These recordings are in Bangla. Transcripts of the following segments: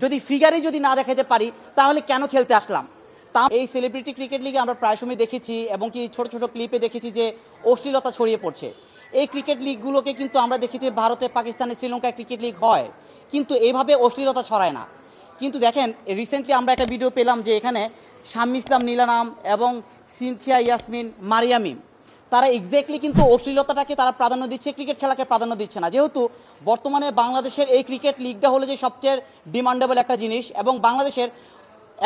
যদি ফিগারে যদি না দেখাতে পারি তাহলে কেন খেলতে আসলাম। তা এই সেলিব্রিটি ক্রিকেট লিগে আমরা প্রায় সময় দেখেছি এবং কি ছোট ছোট ক্লিপে দেখেছি যে অশ্লীলতা ছড়িয়ে পড়ছে। এই ক্রিকেট লিগগুলোকে কিন্তু আমরা দেখেছি ভারতে, পাকিস্তানে, শ্রীলঙ্কায় ক্রিকেট লিগ হয়, কিন্তু এইভাবে অশ্লীলতা ছড়ায় না। কিন্তু দেখেন রিসেন্টলি আমরা একটা ভিডিও পেলাম যে এখানে শাম্মী ইসলাম নীলা নাম এবং সিনথিয়া ইয়াসমিন মারিয়ামিম তারা এক্স্যাক্টলি কিন্তু অশ্লীলতাটাকে তারা প্রাধান্য দিচ্ছে, ক্রিকেট খেলাকে প্রাধান্য দিচ্ছে না। যেহেতু বর্তমানে বাংলাদেশের এই ক্রিকেট লিগটা হলো যে সবচেয়ে ডিমান্ডেবল একটা জিনিস এবং বাংলাদেশের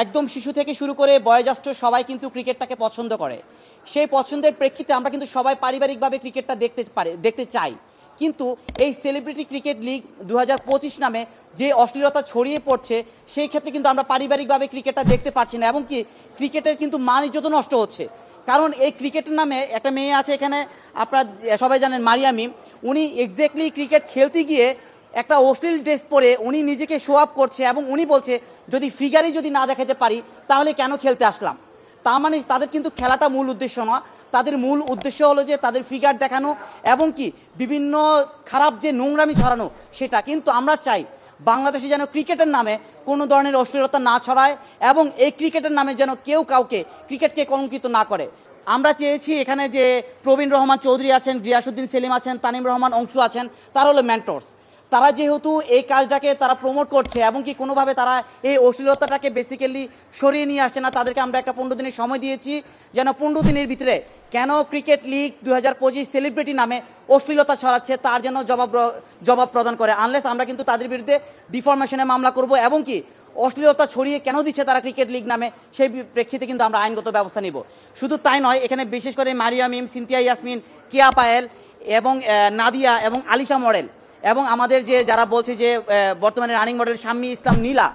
একদম শিশু থেকে শুরু করে বয়োজ্যেষ্ঠ সবাই কিন্তু ক্রিকেটটাকে পছন্দ করে। সেই পছন্দের প্রেক্ষিতে আমরা কিন্তু সবাই পারিবারিকভাবে ক্রিকেটটা দেখতে চাই। কিন্তু এই সেলিব্রিটি ক্রিকেট লিগ 2025 নামে যে অশ্লীলতা ছড়িয়ে পড়ছে সেই ক্ষেত্রে কিন্তু আমরা পারিবারিকভাবে ক্রিকেটটা দেখতে পাচ্ছি না এবং কি ক্রিকেটের কিন্তু মান ইজ্জত নষ্ট হচ্ছে। কারণ এই ক্রিকেটের নামে একটা মেয়ে আছে এখানে, আপনারা সবাই জানেন মারিয়ামিম, উনি এক্স্যাক্টলি ক্রিকেট খেলতে গিয়ে একটা অশ্লীল ড্রেস পরে উনি নিজেকে শো আপ করছে এবং উনি বলছে যদি ফিগারই যদি না দেখাতে পারি তাহলে কেন খেলতে আসলাম। তা মানে তাদের কিন্তু খেলাটা মূল উদ্দেশ্য না, তাদের মূল উদ্দেশ্য হলো যে তাদের ফিগার দেখানো এবং কি বিভিন্ন খারাপ যে নোংরামি ছড়ানো সেটা। কিন্তু আমরা চাই বাংলাদেশে যেন ক্রিকেটের নামে কোনো ধরনের অশ্লীলতা না ছড়ায় এবং এই ক্রিকেটের নামে যেন কেউ কাউকে ক্রিকেটকে কলঙ্কিত না করে। আমরা চেয়েছি এখানে যে প্রবীণ রহমান চৌধুরী আছেন, গিয়াসউদ্দিন সেলিম আছেন, তানিম রহমান অংশু আছেন, তারা হলো মেন্টরস। তারা যেহেতু এই কাজটাকে তারা প্রমোট করছে এবং কি কোনোভাবে তারা এই অশ্লীলতাটাকে বেসিক্যালি সরিয়ে নিয়ে আসে না, তাদেরকে আমরা একটা 15 দিনের সময় দিয়েছি যেন 15 দিনের ভিতরে কেন ক্রিকেট লিগ 2025 সেলিব্রিটি নামে অশ্লীলতা ছড়াচ্ছে তার যেন জবাব প্রদান করে। আনলেস আমরা কিন্তু তাদের বিরুদ্ধে ডিফরমেশনে মামলা করব এবং কি অশ্লীলতা ছড়িয়ে কেন দিচ্ছে তারা ক্রিকেট লিগ নামে সেই প্রেক্ষিতে কিন্তু আমরা আইনগত ব্যবস্থা নিব। শুধু তাই নয়, এখানে বিশেষ করে মারিয়ামিম, সিনথিয়া ইয়াসমিন, কেয়া পায়েল এবং নাদিয়া এবং আলিশা মডেল এবং আমাদের যে যারা বলছে যে বর্তমানে রানিং মডেল শাম্মী ইসলাম নীলা,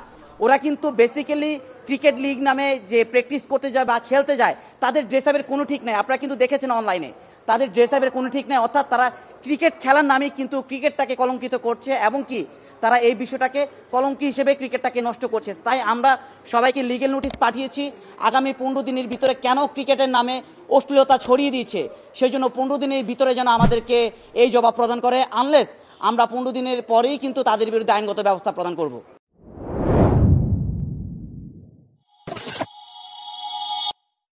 ওরা কিন্তু বেসিক্যালি ক্রিকেট লিগ নামে যে প্র্যাকটিস করতে যায় বা খেলতে যায় তাদের ড্রেস আপের কোনো ঠিক নেই। আপনারা কিন্তু দেখেছেন অনলাইনে তাদের ড্রেস আপের কোনো ঠিক নেই, অর্থাৎ তারা ক্রিকেট খেলার নামেই কিন্তু ক্রিকেটটাকে কলঙ্কিত করছে এবং কি তারা এই বিষয়টাকে কলঙ্কি হিসেবে ক্রিকেটটাকে নষ্ট করছে। তাই আমরা সবাইকে লিগেল নোটিশ পাঠিয়েছি আগামী 15 দিনের ভিতরে কেন ক্রিকেটের নামে অশ্লীলতা ছড়িয়ে দিয়েছে সেই জন্য 15 দিনের ভিতরে যেন আমাদেরকে এই জবাব প্রদান করে। আনলেস আমরা 15 দিনের পরেই কিন্তু তাদের বিরুদ্ধে আইনগত ব্যবস্থা প্রদান করব।